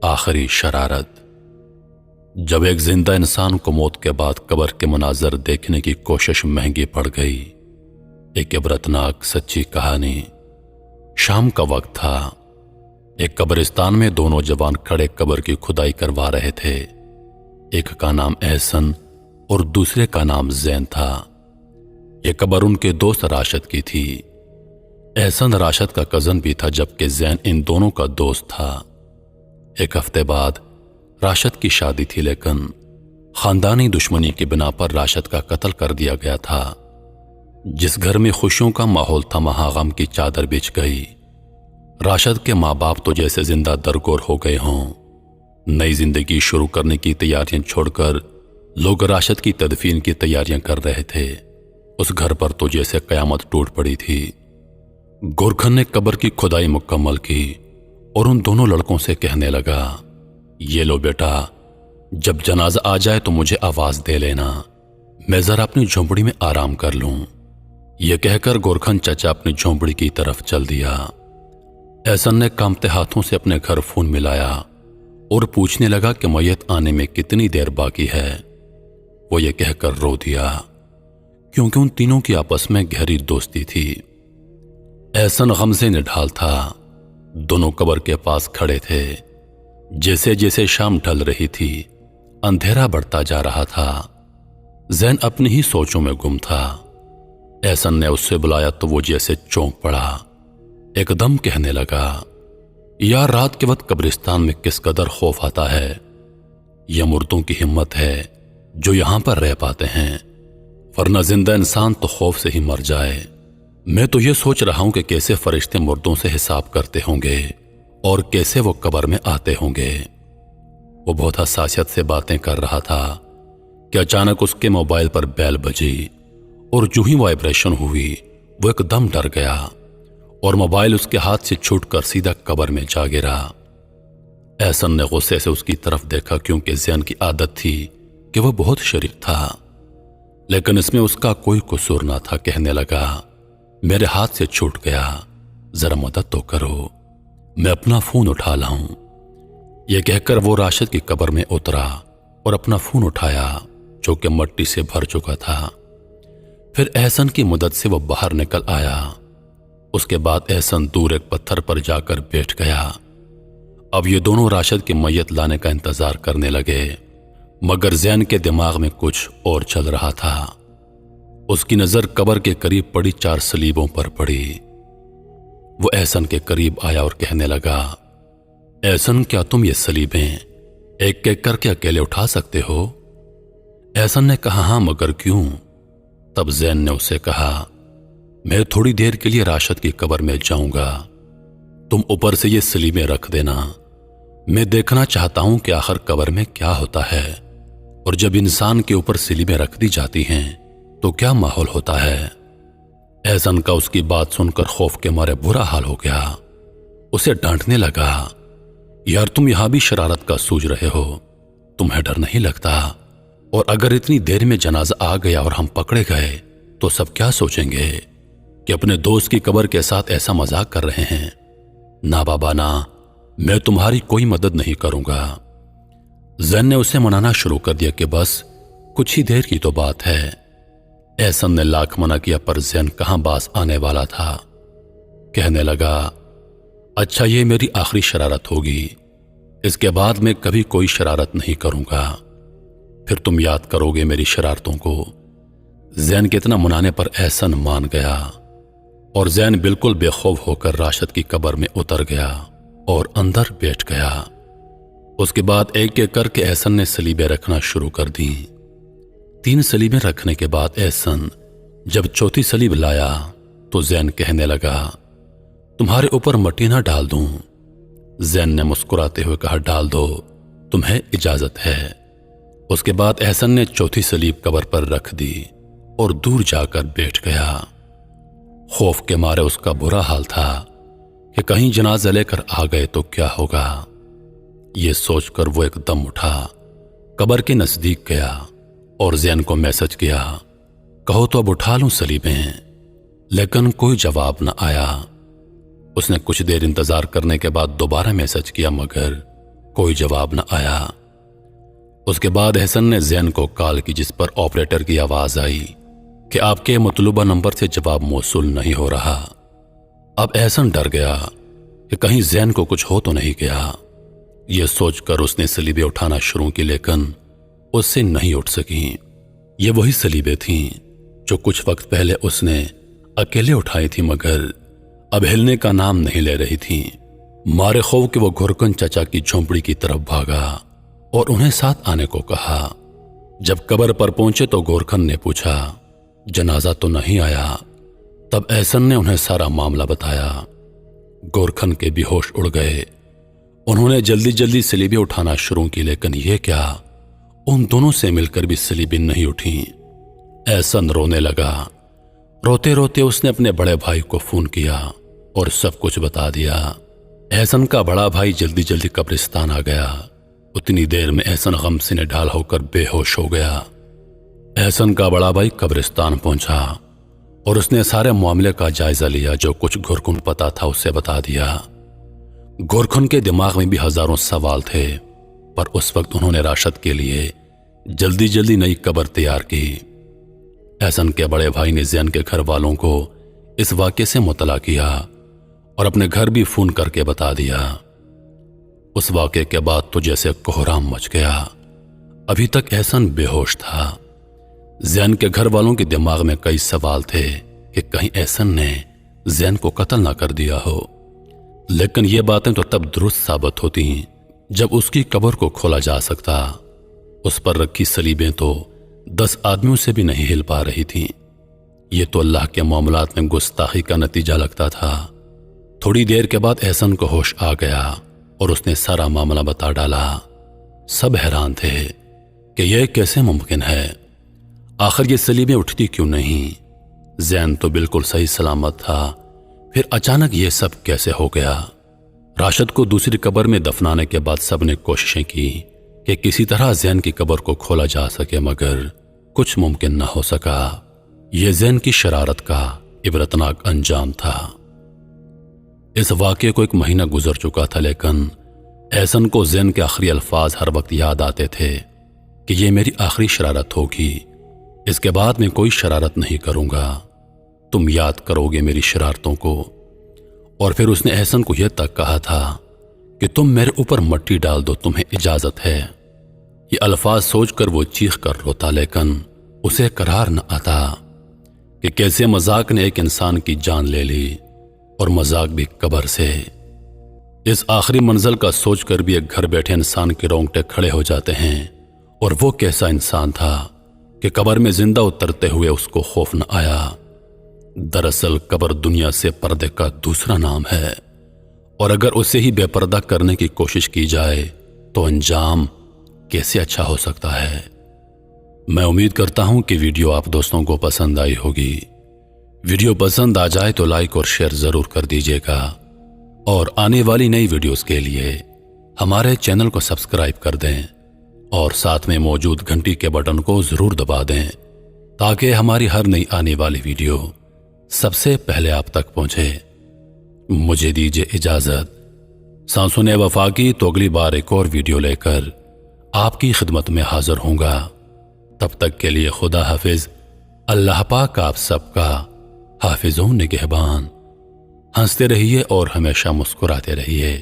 आखिरी शरारत। जब एक जिंदा इंसान को मौत के बाद कब्र के मनाजर देखने की कोशिश महंगी पड़ गई। एक इबरतनाक सच्ची कहानी। शाम का वक्त था। एक कब्रिस्तान में दो नौजवान खड़े कब्र की खुदाई करवा रहे थे। एक का नाम एहसन और दूसरे का नाम जैन था। यह कब्र उनके दोस्त राशिद की थी। एहसन राशिद का कजन भी था, जबकि जैन इन दोनों का दोस्त था। एक हफ्ते बाद राशिद की शादी थी, लेकिन खानदानी दुश्मनी की बिना पर राशिद का कत्ल कर दिया गया था। जिस घर में खुशियों का माहौल था, वहां गम की चादर बिछ गई। राशिद के माँ बाप तो जैसे जिंदा दरगोर हो गए हों। नई जिंदगी शुरू करने की तैयारियां छोड़कर लोग राशिद की तदफीन की तैयारियां कर रहे थे। उस घर पर तो जैसे कयामत टूट पड़ी थी। गोरखन ने कब्र की खुदाई मुकम्मल की और उन दोनों लड़कों से कहने लगा, ये लो बेटा, जब जनाजा आ जाए तो मुझे आवाज दे लेना, मैं जरा अपनी झोंपड़ी में आराम कर लूं। यह कहकर गोरखन चाचा अपनी झोंपड़ी की तरफ चल दिया। एहसन ने कांपते हाथों से अपने घर फोन मिलाया और पूछने लगा कि मैयत आने में कितनी देर बाकी है। वो ये कहकर रो दिया, क्योंकि उन तीनों की आपस में गहरी दोस्ती थी। एहसन गम से निढाल था। दोनों कब्र के पास खड़े थे। जैसे जैसे शाम ढल रही थी, अंधेरा बढ़ता जा रहा था। जैन अपनी ही सोचों में गुम था। एहसन ने उससे बुलाया तो वो जैसे चौंक पड़ा। एकदम कहने लगा, यार, रात के वक्त कब्रिस्तान में किस कदर खौफ आता है। यह मुर्दों की हिम्मत है जो यहां पर रह पाते हैं, वरना जिंदा इंसान तो खौफ से ही मर जाए। मैं तो ये सोच रहा हूं कि कैसे फरिश्ते मुर्दों से हिसाब करते होंगे और कैसे वो कब्र में आते होंगे। वो बहुत हसासियत से बातें कर रहा था कि अचानक उसके मोबाइल पर बेल बजी और जो ही वाइब्रेशन हुई वो एकदम डर गया और मोबाइल उसके हाथ से छूटकर सीधा कब्र में जा गिरा। एहसन ने गुस्से से उसकी तरफ देखा, क्योंकि जैन की आदत थी कि वह बहुत शरीफ था, लेकिन इसमें उसका कोई कसूर ना था। कहने लगा, मेरे हाथ से छूट गया, जरा मदद तो करो, मैं अपना फोन उठा लाऊं। यह कहकर वो राशिद की कब्र में उतरा और अपना फोन उठाया, जो कि मट्टी से भर चुका था। फिर एहसन की मदद से वो बाहर निकल आया। उसके बाद एहसन दूर एक पत्थर पर जाकर बैठ गया। अब ये दोनों राशिद की मैयत लाने का इंतजार करने लगे, मगर जैन के दिमाग में कुछ और चल रहा था। उसकी नजर कब्र के करीब पड़ी 4 सलीबों पर पड़ी। वो एहसन के करीब आया और कहने लगा, एहसन, क्या तुम ये सलीबें एक एक करके अकेले उठा सकते हो? एहसन ने कहा, हां, मगर क्यों? तब जैन ने उसे कहा, मैं थोड़ी देर के लिए राशिद की कब्र में जाऊंगा, तुम ऊपर से ये सलीबें रख देना। मैं देखना चाहता हूं कि आखिर कब्र में क्या होता है, और जब इंसान के ऊपर सलीबें रख दी जाती हैं तो क्या माहौल होता है। एहसन का उसकी बात सुनकर खौफ के मारे बुरा हाल हो गया। उसे डांटने लगा, यार, तुम यहां भी शरारत का सूझ रहे हो, तुम्हें डर नहीं लगता? और अगर इतनी देर में जनाजा आ गया और हम पकड़े गए तो सब क्या सोचेंगे कि अपने दोस्त की कब्र के साथ ऐसा मजाक कर रहे हैं। ना बाबा ना, मैं तुम्हारी कोई मदद नहीं करूंगा। जैन ने उसे मनाना शुरू कर दिया कि बस कुछ ही देर की तो बात है। एहसन ने लाख मना किया, पर जैन कहां बास आने वाला था। कहने लगा, अच्छा, ये मेरी आखिरी शरारत होगी, इसके बाद मैं कभी कोई शरारत नहीं करूंगा, फिर तुम याद करोगे मेरी शरारतों को। जैन के इतना मनाने पर एहसन मान गया और जैन बिल्कुल बेखौफ होकर राशिद की कब्र में उतर गया और अंदर बैठ गया। उसके बाद एक एक करके एहसन ने सलीबें रखना शुरू कर दी। 3 सलीबें रखने के बाद एहसन जब चौथी सलीब लाया तो जैन कहने लगा, तुम्हारे ऊपर मट्टी ना डाल दूं? जैन ने मुस्कुराते हुए कहा, डाल दो, तुम्हें इजाजत है। उसके बाद एहसन ने चौथी सलीब कब्र पर रख दी और दूर जाकर बैठ गया। खौफ के मारे उसका बुरा हाल था कि कहीं जनाजा लेकर आ गए तो क्या होगा। ये सोचकर वो एकदम उठा, कब्र के नजदीक गया और जैन को मैसेज किया, कहो तो अब उठा लूं सलीबें? लेकिन कोई जवाब न आया। उसने कुछ देर इंतजार करने के बाद दोबारा मैसेज किया, मगर کوئی جواب نہ آیا۔ اس کے بعد احسن نے زین کو کال کی، جس پر آپریٹر کی آواز آئی کہ آپ کے مطلوبہ نمبر سے جواب موصول نہیں ہو رہا۔ اب احسن ڈر گیا کہ کہیں زین کو کچھ ہو تو نہیں گیا۔ یہ سوچ کر اس نے سلیبیں اٹھانا شروع کی، لیکن اس سے نہیں اٹھ سکیں۔ یہ وہی سلیبیں تھیں جو کچھ وقت پہلے اس نے اکیلے اٹھائی تھی، مگر اب ہلنے کا نام نہیں لے رہی تھیں۔ مارے خوف کہ وہ گھرکن چچا کی جھونپڑی کی طرف بھاگا اور انہیں ساتھ آنے کو کہا۔ جب قبر پر پہنچے تو گورکھن نے پوچھا، جنازہ تو نہیں آیا؟ تب احسن نے انہیں سارا معاملہ بتایا۔ گورکھن کے بھی ہوش اڑ گئے۔ انہوں نے جلدی جلدی سلیبیں اٹھانا شروع کی، لیکن یہ کیا، ان دونوں سے مل کر بھی سلیبیں نہیں اٹھیں۔ احسن رونے لگا۔ روتے روتے اس نے اپنے بڑے بھائی کو فون کیا اور سب کچھ بتا دیا۔ احسن کا بڑا بھائی جلدی جلدی قبرستان آ گیا۔ اتنی دیر میں احسن غم سے نڈال ہو کر بے ہوش ہو گیا۔ احسن کا بڑا بھائی قبرستان پہنچا اور اس نے سارے معاملے کا جائزہ لیا۔ جو کچھ گھرکن پتا تھا اسے بتا دیا۔ گھرکن کے دماغ میں بھی ہزاروں سوال تھے، پر اس وقت انہوں نے راشد کے لیے جلدی جلدی نئی قبر تیار کی۔ احسن کے بڑے بھائی نے زین کے گھر والوں کو اس واقعے سے مطلع کیا اور اپنے گھر بھی فون کر کے بتا دیا۔ اس واقعے کے بعد تو جیسے کوہرام مچ گیا۔ ابھی تک احسن بے ہوش تھا۔ زین کے گھر والوں کے دماغ میں کئی سوال تھے کہ کہیں احسن نے زین کو قتل نہ کر دیا ہو، لیکن یہ باتیں تو تب درست ثابت ہوتی جب اس کی قبر کو کھولا جا سکتا۔ اس پر رکھی سلیبیں تو 10 آدمیوں سے بھی نہیں ہل پا رہی تھیں۔ یہ تو اللہ کے معاملات میں گستاخی کا نتیجہ لگتا تھا۔ تھوڑی دیر کے بعد احسن کو ہوش آ گیا اور اس نے سارا معاملہ بتا ڈالا۔ سب حیران تھے کہ یہ کیسے ممکن ہے، آخر یہ سلیبیں اٹھتی کیوں نہیں؟ زین تو بالکل صحیح سلامت تھا، پھر اچانک یہ سب کیسے ہو گیا؟ راشد کو دوسری قبر میں دفنانے کے بعد سب نے کوششیں کی کہ کسی طرح زین کی قبر کو کھولا جا سکے، مگر کچھ ممکن نہ ہو سکا۔ یہ زین کی شرارت کا عبرتناک انجام تھا۔ اس واقعے کو 1 مہینہ گزر چکا تھا، لیکن احسن کو زین کے آخری الفاظ ہر وقت یاد آتے تھے کہ یہ میری آخری شرارت ہوگی، اس کے بعد میں کوئی شرارت نہیں کروں گا، تم یاد کرو گے میری شرارتوں کو۔ اور پھر اس نے احسن کو یہ تک کہا تھا کہ تم میرے اوپر مٹی ڈال دو، تمہیں اجازت ہے۔ یہ الفاظ سوچ کر وہ چیخ کر روتا، لیکن اسے قرار نہ آتا کہ کیسے مذاق نے ایک انسان کی جان لے لی، اور مذاق بھی قبر سے۔ اس آخری منزل کا سوچ کر بھی ایک گھر بیٹھے انسان کے رونگٹے کھڑے ہو جاتے ہیں۔ اور وہ کیسا انسان تھا کہ قبر میں زندہ اترتے ہوئے اس کو خوف نہ آیا۔ دراصل قبر دنیا سے پردے کا دوسرا نام ہے، اور اگر اسے ہی بے پردہ کرنے کی کوشش کی جائے تو انجام کیسے اچھا ہو سکتا ہے۔ میں امید کرتا ہوں کہ ویڈیو آپ دوستوں کو پسند آئی ہوگی۔ ویڈیو پسند آ جائے تو لائک اور شیئر ضرور کر دیجیے گا، اور آنے والی نئی ویڈیوز کے لیے ہمارے چینل کو سبسکرائب کر دیں اور ساتھ میں موجود گھنٹی کے بٹن کو ضرور دبا دیں تاکہ ہماری ہر نئی آنے والی ویڈیو سب سے پہلے آپ تک پہنچے۔ مجھے دیجیے اجازت۔ سانسوں نے وفا کی تو اگلی بار ایک اور ویڈیو لے کر آپ کی خدمت میں حاضر ہوں گا۔ تب تک کے لیے خدا حافظ۔ اللہ پاک آپ سب کا حافظ و نگہبان۔ ہنستے رہیے اور ہمیشہ مسکراتے رہیے۔